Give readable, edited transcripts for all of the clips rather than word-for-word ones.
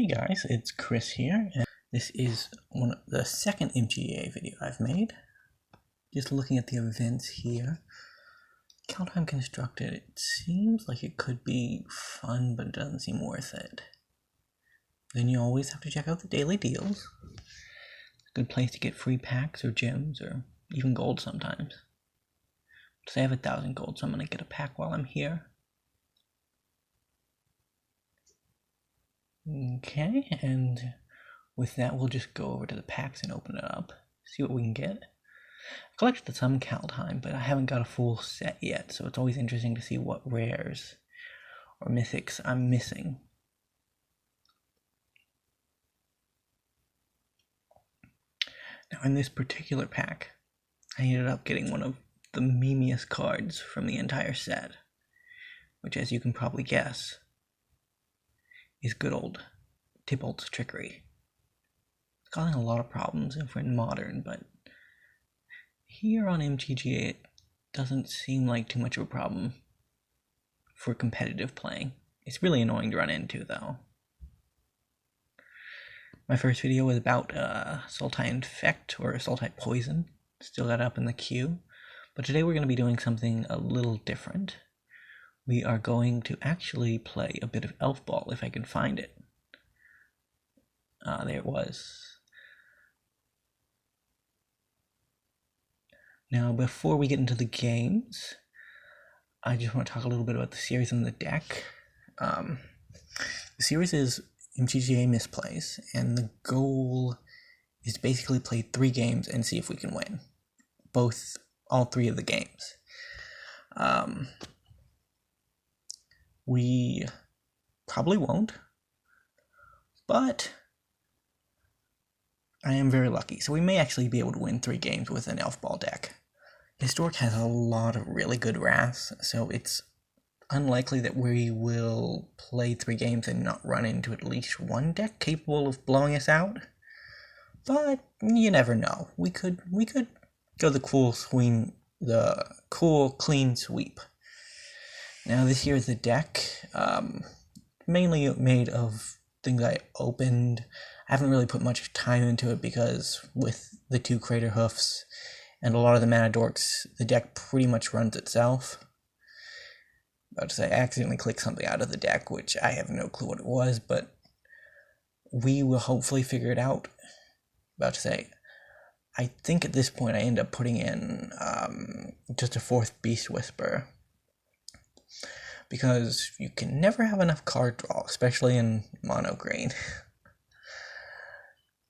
Hey guys, it's Chris here, and this is the second Mtga video I've made. Just looking at the events here. Kaldheim constructed, it seems like it could be fun, but it doesn't seem worth it. Then you always have to check out the daily deals. It's a good place to get free packs or gems, or even gold sometimes. Say I have 1,000 gold, so I'm going to get a pack while I'm here. Okay, and with that we'll just go over to the packs and open it up, see what we can get. I collected some Kaldheim, but I haven't got a full set yet, so it's always interesting to see what rares or mythics I'm missing. Now in this particular pack, I ended up getting one of the memeiest cards from the entire set, which, as you can probably guess, is good old Tybalt's Trickery. It's causing a lot of problems if we're in Modern, but here on Mtga it doesn't seem like too much of a problem for competitive playing. It's really annoying to run into, though. My first video was about Sultai Infect, or Sultai Poison. Still got up in the queue. But today we're going to be doing something a little different. We are going to actually play a bit of elfball, if I can find it. There it was. Now, before we get into the games, I just want to talk a little bit about the series and the deck. The series is Mtga Misplays, and the goal is to basically play 3 games and see if we can win. All 3 of the games. We probably won't, but I am very lucky, so we may actually be able to win 3 games with an elfball deck. Historic has a lot of really good wraths, so it's unlikely that we will play 3 games and not run into at least one deck capable of blowing us out. But you never know. We could go the cool clean sweep. Now this here is the deck, mainly made of things I opened. I haven't really put much time into it because with the 2 Crater Hoofs and a lot of the mana dorks, the deck pretty much runs itself. About to say, I accidentally clicked something out of the deck, which I have no clue what it was, but we will hopefully figure it out. About to say, I think at this point I end up putting in just a 4th Beast Whisper, because you can never have enough card draw, especially in mono green.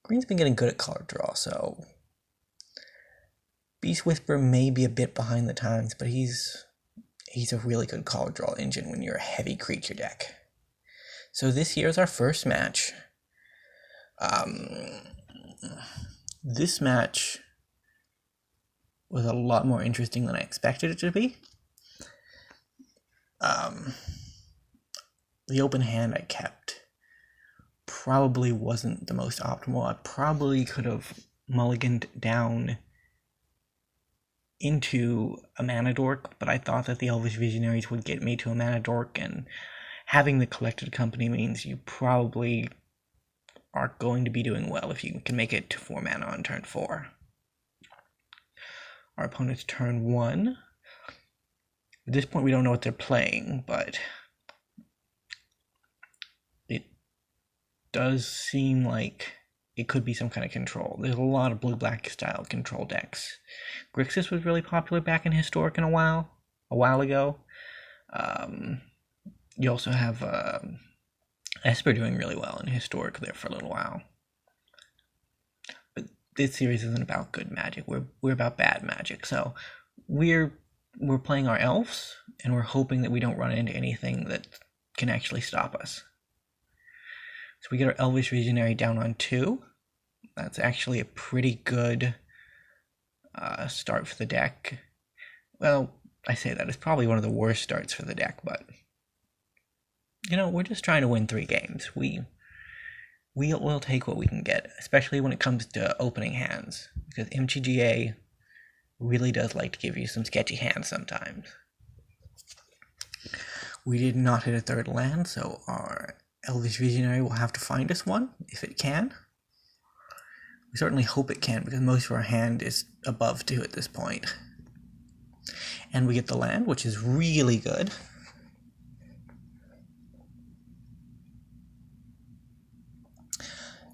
Green's been getting good at card draw, so Beast Whisper may be a bit behind the times, but he's a really good card draw engine when you're a heavy creature deck. So this here is our first match. This match was a lot more interesting than I expected it to be. The open hand I kept probably wasn't the most optimal. I probably could have mulliganed down into a mana dork, but I thought that the Elvish Visionaries would get me to a mana dork, and having the Collected Company means you probably are going to be doing well if you can make it to 4 mana on turn 4. Our opponent's turn 1. At this point we don't know what they're playing, but it does seem like it could be some kind of control. There's a lot of blue-black style control decks. Grixis was really popular back in Historic a while ago. You also have Esper doing really well in Historic there for a little while. But this series isn't about good magic. We're about bad magic. So we're playing our elves, and we're hoping that we don't run into anything that can actually stop us. So we get our Elvish Visionary down on 2. That's actually a pretty good start for the deck. Well, I say that. It's probably one of the worst starts for the deck, but you know, we're just trying to win 3 games. We'll take what we can get, especially when it comes to opening hands, because Mtga really does like to give you some sketchy hands sometimes. We did not hit a 3rd land, so our Elvish Visionary will have to find us one, if it can. We certainly hope it can, because most of our hand is above 2 at this point. And we get the land, which is really good.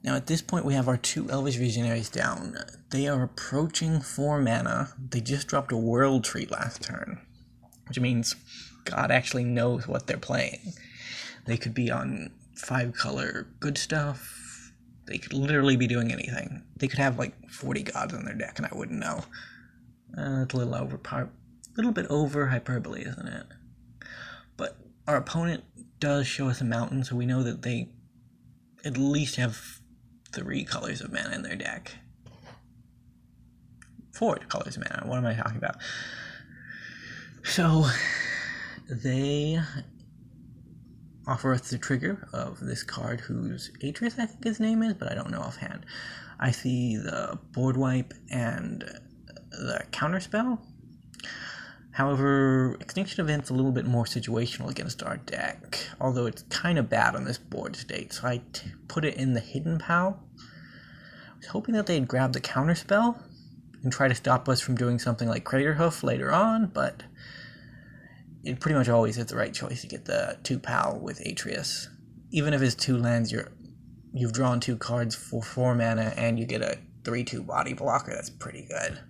Now at this point we have our 2 Elvish Visionaries down. They are approaching 4 mana. They just dropped a World Tree last turn, which means God actually knows what they're playing. They could be on 5-color good stuff. They could literally be doing anything. They could have like 40 gods in their deck and I wouldn't know. It's a little bit over hyperbole, isn't it? But our opponent does show us a mountain, so we know that they at least have 3 colors of mana in their deck. 4 colors of mana. What am I talking about? So they offer us the trigger of this card, whose Atreus I think his name is, but I don't know offhand. I see the board wipe and the counterspell. However, Extinction Event's a little bit more situational against our deck, although it's kind of bad on this board state, so I put it in the hidden pal. I was hoping that they'd grab the counterspell and try to stop us from doing something like Craterhoof later on, but it pretty much always is the right choice to get the 2 pal with Atreus. Even if it's 2 lands, you've drawn 2 cards for 4 mana and you get a 3/2 body blocker. That's pretty good.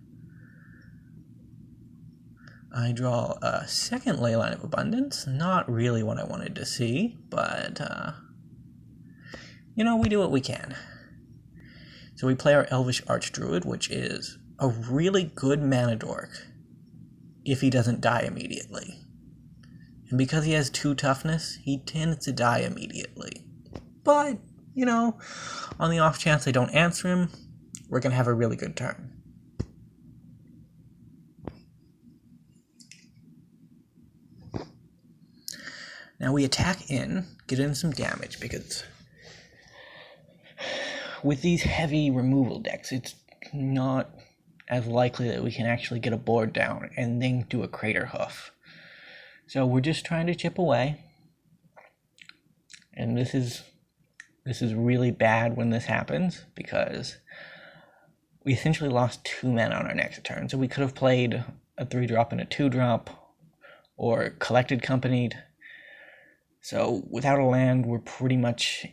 I draw a second Leyline of Abundance. Not really what I wanted to see, but, we do what we can. So we play our Elvish Archdruid, which is a really good mana dork if he doesn't die immediately. And because he has 2 toughness, he tends to die immediately. But, on the off chance they don't answer him, we're going to have a really good turn. Now we attack in, get in some damage, because with these heavy removal decks, it's not as likely that we can actually get a board down and then do a Craterhoof. So we're just trying to chip away. And this is really bad when this happens, because we essentially lost 2 mana on our next turn. So we could have played a 3-drop and a 2-drop, or Collected Companied. So without a land, we're pretty much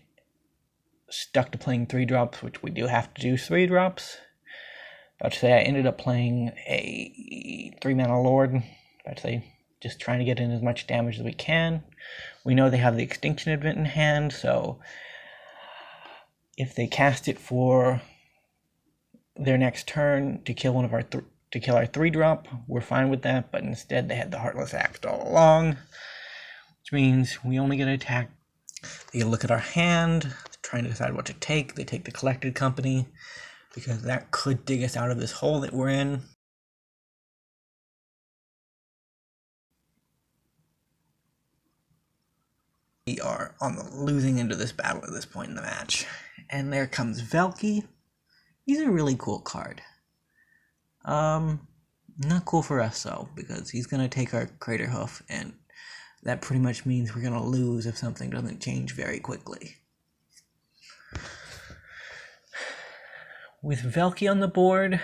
stuck to playing 3-drops, which we do have to do 3-drops. About to say I ended up playing a 3-mana Lord. About to say just trying to get in as much damage as we can. We know they have the Extinction Event in hand, so if they cast it for their next turn to kill our 3-drop, we're fine with that. But instead, they had the Heartless Axe all along, which means we only get to attack. They look at our hand, trying to decide what to take. They take the Collected Company, because that could dig us out of this hole that we're in. We are on the losing end of this battle at this point in the match. And there comes Velki. He's a really cool card. Not cool for us though, because he's going to take our Craterhoof, and that pretty much means we're going to lose if something doesn't change very quickly. With Velki on the board,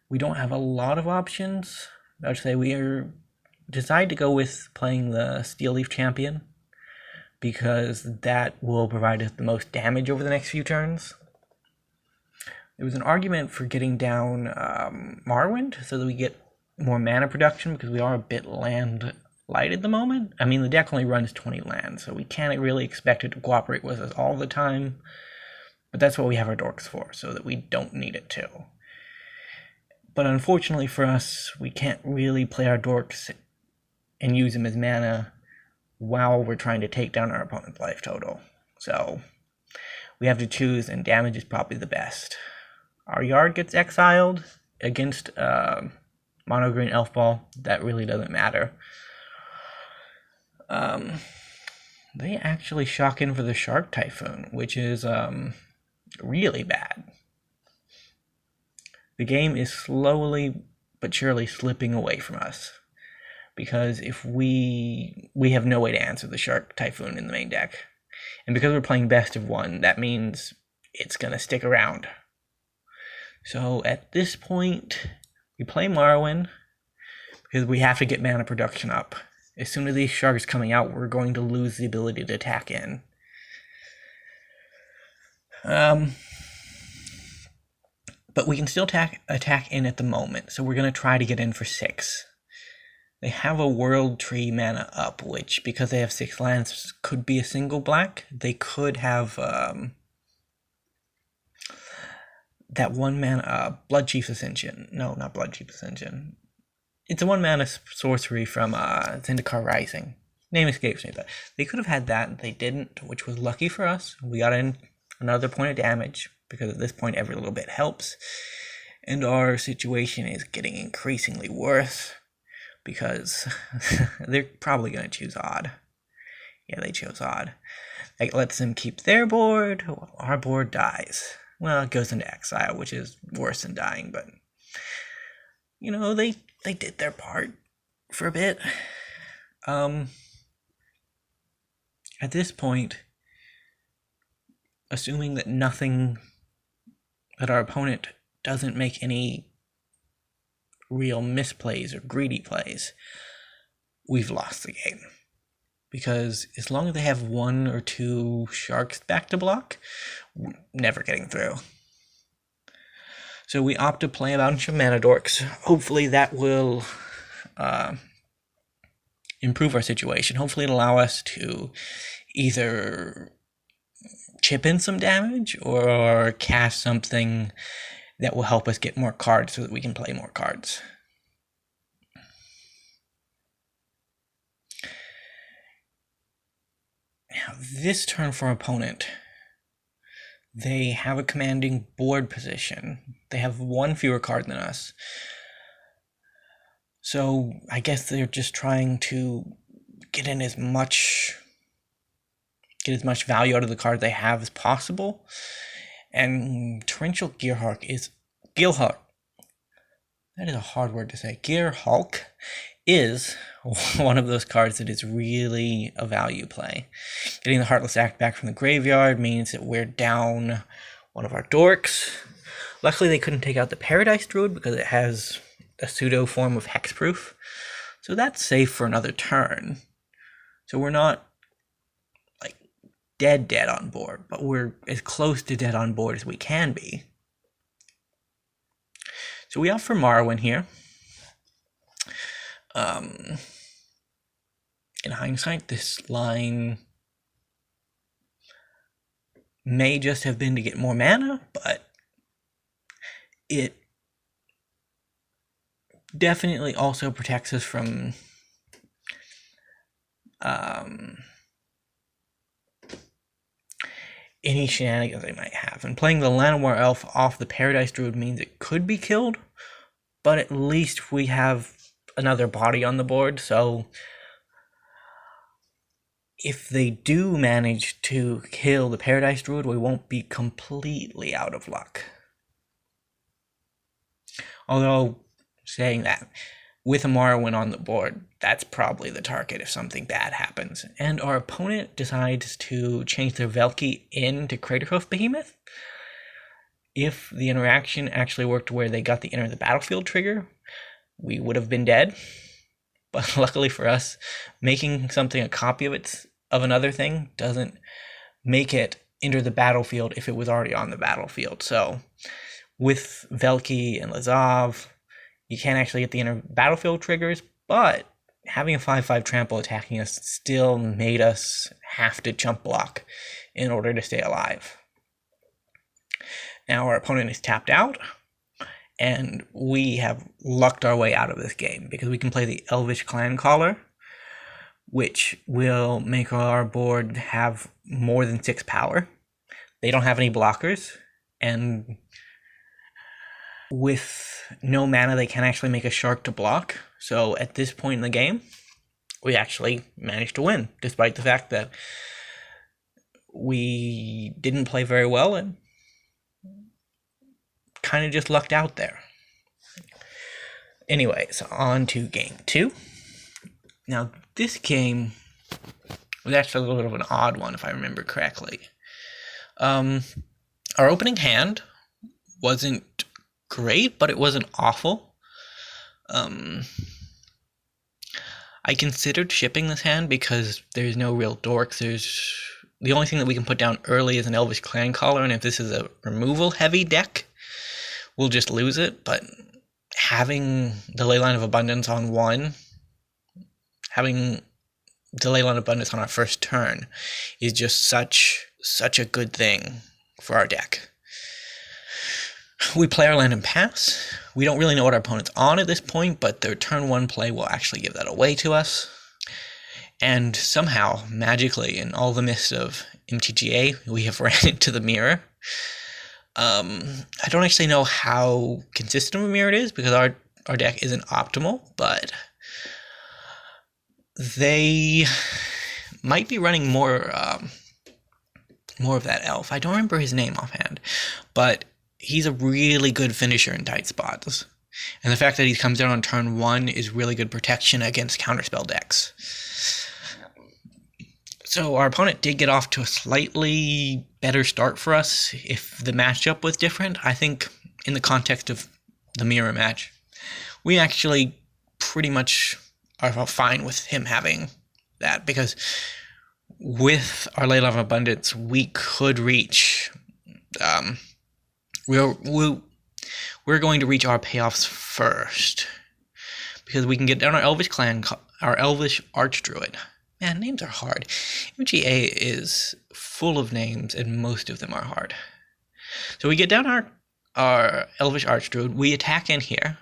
we don't have a lot of options. I would say we decide to go with playing the Steel Leaf Champion, because that will provide us the most damage over the next few turns. There was an argument for getting down Morrowind so that we get more mana production, because we are a bit land light at the moment. I mean, the deck only runs 20 lands, so we can't really expect it to cooperate with us all the time. But that's what we have our dorks for, so that we don't need it to. But unfortunately for us, we can't really play our dorks and use them as mana while we're trying to take down our opponent's life total. So we have to choose, and damage is probably the best. Our yard gets exiled against mono green elfball. That really doesn't matter. They actually shock in for the Shark Typhoon, which is really bad. The game is slowly but surely slipping away from us. because if we have no way to answer the Shark Typhoon in the main deck. And because we're playing best of one, that means it's going to stick around. So at this point, we play Marwyn because we have to get mana production up. As soon as these sharks coming out, we're going to lose the ability to attack in. But we can still attack in at the moment, so we're going to try to get in for 6. They have a World Tree mana up, which, because they have 6 lands, could be a single black. They could have that 1 mana Blood Chief's Ascension. No, not Blood Chief's Ascension. It's a 1 mana sorcery from Zendikar Rising. Name escapes me, but they could have had that. They didn't, which was lucky for us. We got in another point of damage, because at this point every little bit helps. And our situation is getting increasingly worse, because they're probably going to choose Odd. Yeah, they chose Odd. That lets them keep their board. Our board dies. Well, it goes into exile, which is worse than dying, but you know, they did their part for a bit. At this point, assuming that our opponent doesn't make any real misplays or greedy plays, we've lost the game. Because as long as they have 1 or 2 sharks back to block, we're never getting through. So we opt to play a bunch of mana dorks. Hopefully that will improve our situation. Hopefully it'll allow us to either chip in some damage or cast something that will help us get more cards so that we can play more cards. Now, this turn for our opponent, they have a commanding board position. They have 1 fewer card than us. So I guess they're just trying to get as much value out of the card they have as possible. And Torrential Gearhulk is... Gearhulk. That is a hard word to say. Gearhulk is one of those cards that is really a value play. Getting the Heartless Act back from the graveyard means that we're down one of our dorks. Luckily, they couldn't take out the Paradise Druid because it has a pseudo form of hexproof. So that's safe for another turn. So we're not like dead on board, but we're as close to dead on board as we can be. So we opt for Marwyn here. In hindsight, this line may just have been to get more mana, but it definitely also protects us from any shenanigans they might have. And playing the Llanowar Elf off the Paradise Druid means it could be killed, but at least we have another body on the board, so if they do manage to kill the Paradise Druid, we won't be completely out of luck. Although, saying that, with a Marwyn on the board, that's probably the target if something bad happens. And our opponent decides to change their Velki into Craterhoof Behemoth. If the interaction actually worked where they got the enter the battlefield trigger, we would have been dead. But luckily for us, making something a copy of another thing doesn't make it enter the battlefield if it was already on the battlefield. So with Velki and Lazav, you can't actually get the inner battlefield triggers, but having a 5/5 trample attacking us still made us have to jump block in order to stay alive. Now our opponent is tapped out, and we have lucked our way out of this game because we can play the Elvish Clan Caller, which will make our board have more than 6 power. They don't have any blockers, and with no mana, they can actually make a shark to block. So at this point in the game, we actually managed to win, despite the fact that we didn't play very well and kind of just lucked out there. Anyways, on to game 2. Now, this game was actually a little bit of an odd one, if I remember correctly. Our opening hand wasn't great, but it wasn't awful. I considered shipping this hand because there's no real dorks. The only thing that we can put down early is an Elvish Clan Caller, and if this is a removal-heavy deck, we'll just lose it. But having the Leyline of Abundance on one, having the Leyline of Abundance on our first turn, is just such a good thing for our deck. We play our land and pass. We don't really know what our opponent's on at this point, but their turn one play will actually give that away to us. And somehow, magically, in all the midst of MTGA, we have ran into the mirror. I don't actually know how consistent of a mirror it is, because our deck isn't optimal, but they might be running more of that elf. I don't remember his name offhand, but he's a really good finisher in tight spots. And the fact that he comes down on turn one is really good protection against counterspell decks. So our opponent did get off to a slightly better start for us if the matchup was different. I think in the context of the mirror match, we actually pretty much are fine with him having that, because with our Leyline of Abundance, we could reach... We're going to reach our payoffs first, because we can get down our Elvish Archdruid. Man, names are hard. MGA is full of names, and most of them are hard. So we get down our Elvish Archdruid. We attack in here.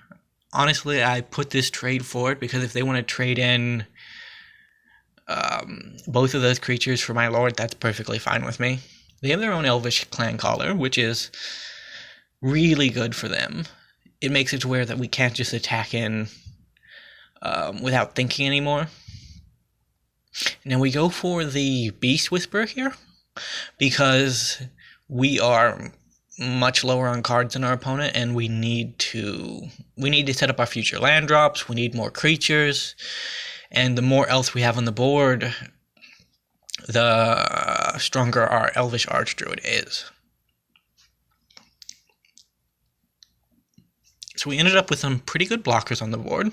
Honestly, I put this trade forward because if they want to trade in both of those creatures for my Lord, that's perfectly fine with me. They have their own Elvish Clan Caller, which is really good for them. It makes it to where that we can't just attack in without thinking anymore. Now we go for the Beast Whisperer here, because we are much lower on cards than our opponent, and we need to set up our future land drops. We need more creatures, and the more elves we have on the board, the stronger our Elvish Archdruid is. So we ended up with some pretty good blockers on the board.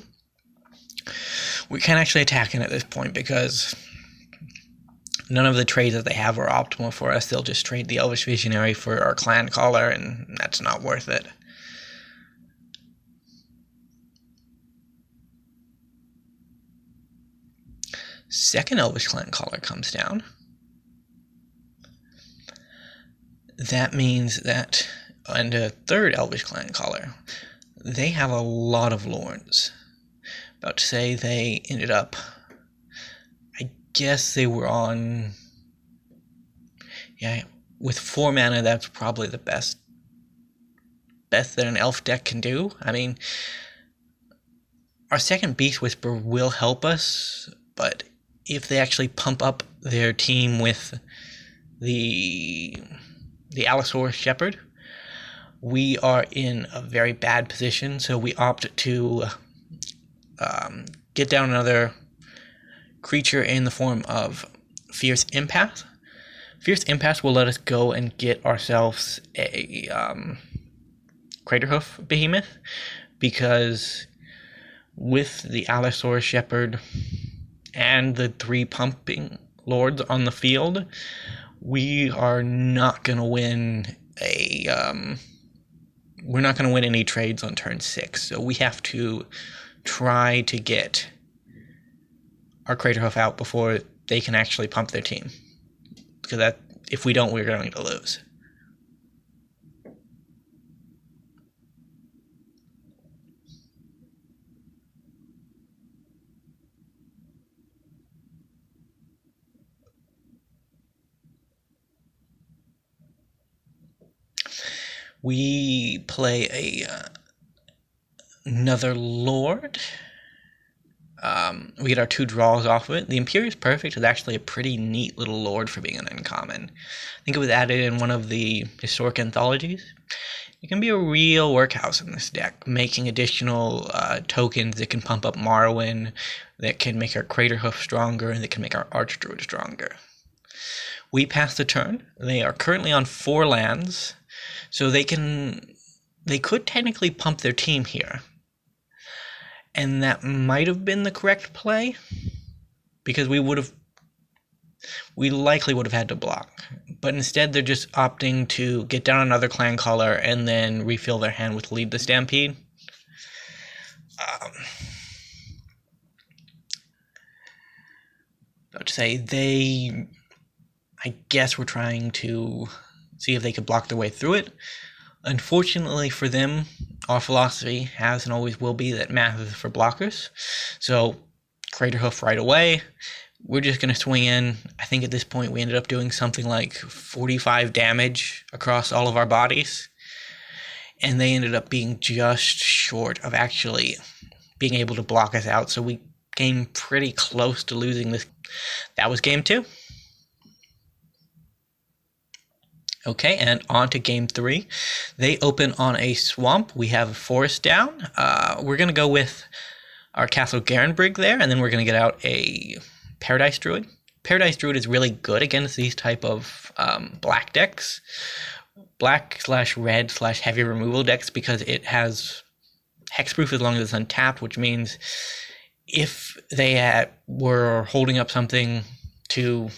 We can't actually attack in at this point because none of the trades that they have are optimal for us. They'll just trade the Elvish Visionary for our Clan Caller, and that's not worth it. Second Elvish Clan Caller comes down. That means that, and a third Elvish Clan Caller, they have a lot of Lords. About to say they ended up, I guess they were on, with 4 mana, that's probably the best that an elf deck can do. I mean, our second Beast Whisperer will help us, but if they actually pump up their team with the Allosaurus Shepherd, we are in a very bad position, so we opt to get down another creature in the form of Fierce Empath. Fierce Empath will let us go and get ourselves a Craterhoof Behemoth, because with the Allosaurus Shepherd and the 3 pumping Lords on the field, we are not going to win we're not going to win any trades on turn 6, so we have to try to get our Craterhoof out before they can actually pump their team, because if we don't, we're going to lose. We play another Lord. We get our 2 draws off of it. The Imperious Perfect is actually a pretty neat little lord for being an uncommon. I think it was added in one of the historic anthologies. It can be a real workhouse in this deck, making additional tokens that can pump up Morrowind, that can make our Craterhoof stronger, and that can make our Archdruid stronger. We pass the turn. They are currently on 4 lands, so they could technically pump their team here. And that might have been the correct play, because we likely would have had to block. But instead, they're just opting to get down another clan color and then refill their hand with Lead the Stampede. I guess were trying to see if they could block their way through it. Unfortunately for them, our philosophy has and always will be that math is for blockers. So, Craterhoof right away. We're just going to swing in. I think at this point we ended up doing something like 45 damage across all of our bodies. And they ended up being just short of actually being able to block us out. So we came pretty close to losing this. That was game 2. Okay, and on to game 3. They open on a swamp. We have a forest down. We're going to go with our Castle Garenbrig there, and then we're going to get out a Paradise Druid. Paradise Druid is really good against these type of black decks. Black/red/heavy removal decks, because it has hexproof as long as it's untapped, which means if they were holding up something to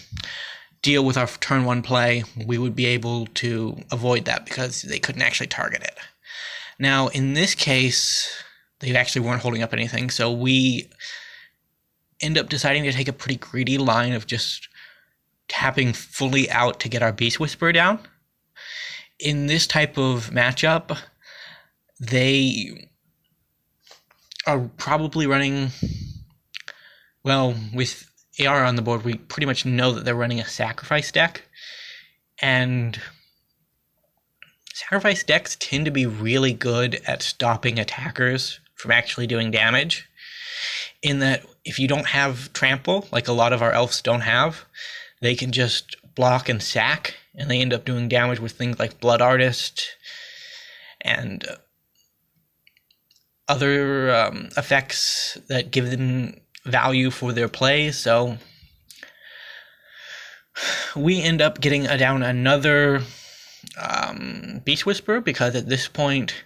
deal with our turn 1 play, we would be able to avoid that because they couldn't actually target it. Now, in this case, they actually weren't holding up anything, so we end up deciding to take a pretty greedy line of just tapping fully out to get our Beast Whisperer down. In this type of matchup, they are probably running, well, with AR on the board, we pretty much know that they're running a Sacrifice deck, and Sacrifice decks tend to be really good at stopping attackers from actually doing damage, in that if you don't have Trample, like a lot of our elves don't have, they can just block and sack, and they end up doing damage with things like Blood Artist and other effects that give them value for their plays. So we end up getting down another Beast Whisperer, because at this point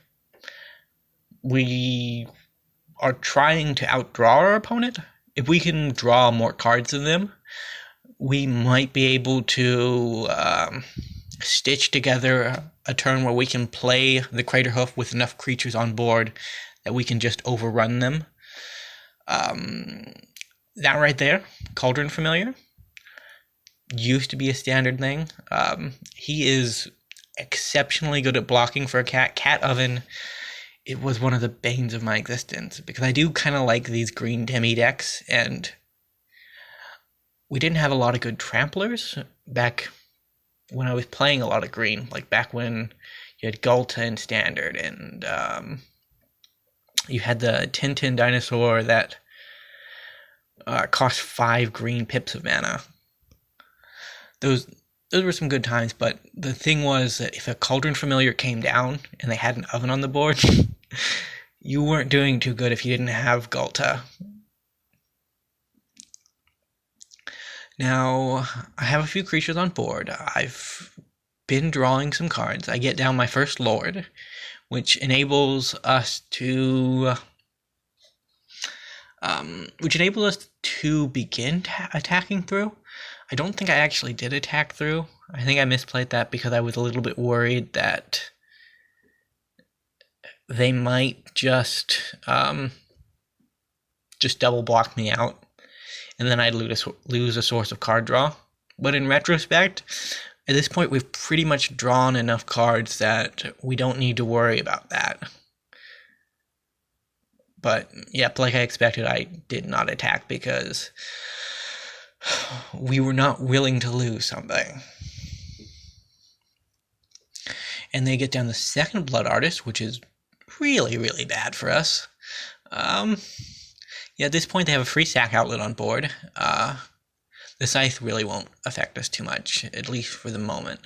we are trying to outdraw our opponent. If we can draw more cards than them, we might be able to stitch together a turn where we can play the Craterhoof with enough creatures on board that we can just overrun them. That right there, Cauldron Familiar, used to be a standard thing. He is exceptionally good at blocking for a cat. Cat Oven, it was one of the banes of my existence, because I do kind of like these green demi decks, and we didn't have a lot of good tramplers back when I was playing a lot of green, like back when you had Gulta in Standard, and you had the Tintin dinosaur that cost 5 green pips of mana. Those were some good times, but the thing was that if a Cauldron Familiar came down and they had an Oven on the board, you weren't doing too good if you didn't have Gulta. Now, I have a few creatures on board. I've been drawing some cards. I get down my first Lord, which enables us to begin attacking through. I don't think I actually did attack through. I think I misplayed that because I was a little bit worried that they might just double block me out, and then I'd lose a source of card draw. But in retrospect, at this point, we've pretty much drawn enough cards that we don't need to worry about that. But, yep, like I expected, I did not attack because we were not willing to lose something. And they get down the second Blood Artist, which is really, really bad for us. Yeah, at this point they have a free sack outlet on board. The scythe really won't affect us too much, at least for the moment.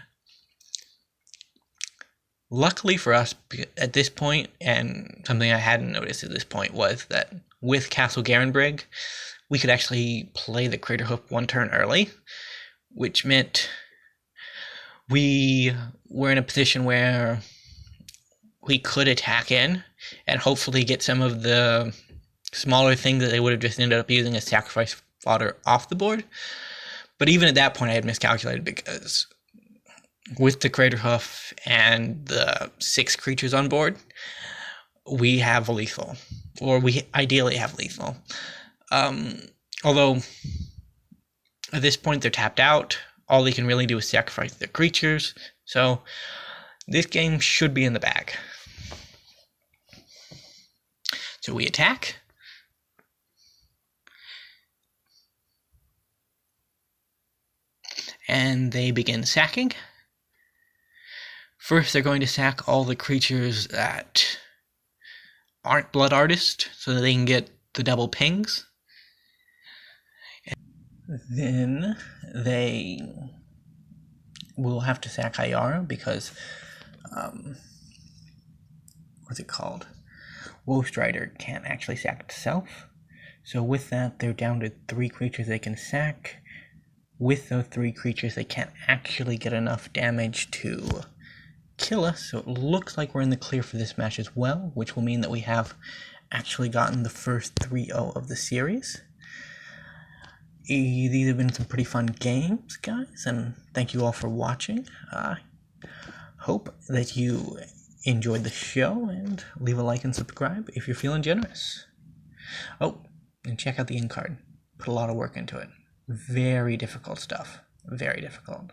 Luckily for us at this point, and something I hadn't noticed at this point, was that with Castle Garenbrig, we could actually play the Craterhoof one turn early, which meant we were in a position where we could attack in and hopefully get some of the smaller things that they would have just ended up using as sacrifice fodder off the board. But even at that point, I had miscalculated, because with the Craterhoof and the 6 creatures on board, we have lethal, or we ideally have lethal. Although at this point they're tapped out, all they can really do is sacrifice their creatures, so this game should be in the bag. So we attack. And they begin sacking. First, they're going to sack all the creatures that aren't Blood Artist, so that they can get the double pings. Then they will have to sack Hayara, because what's it called? Wolfstrider can't actually sack itself. So with that, they're down to 3 creatures they can sack. With those 3 creatures, they can't actually get enough damage to kill us, so it looks like we're in the clear for this match as well, which will mean that we have actually gotten the first 3-0 of the series. These have been some pretty fun games, guys, and thank you all for watching. Hope that you enjoyed the show, and leave a like and subscribe if you're feeling generous. Oh, and check out the end card. Put a lot of work into it. Very difficult stuff. Very difficult.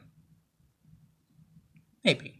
Maybe.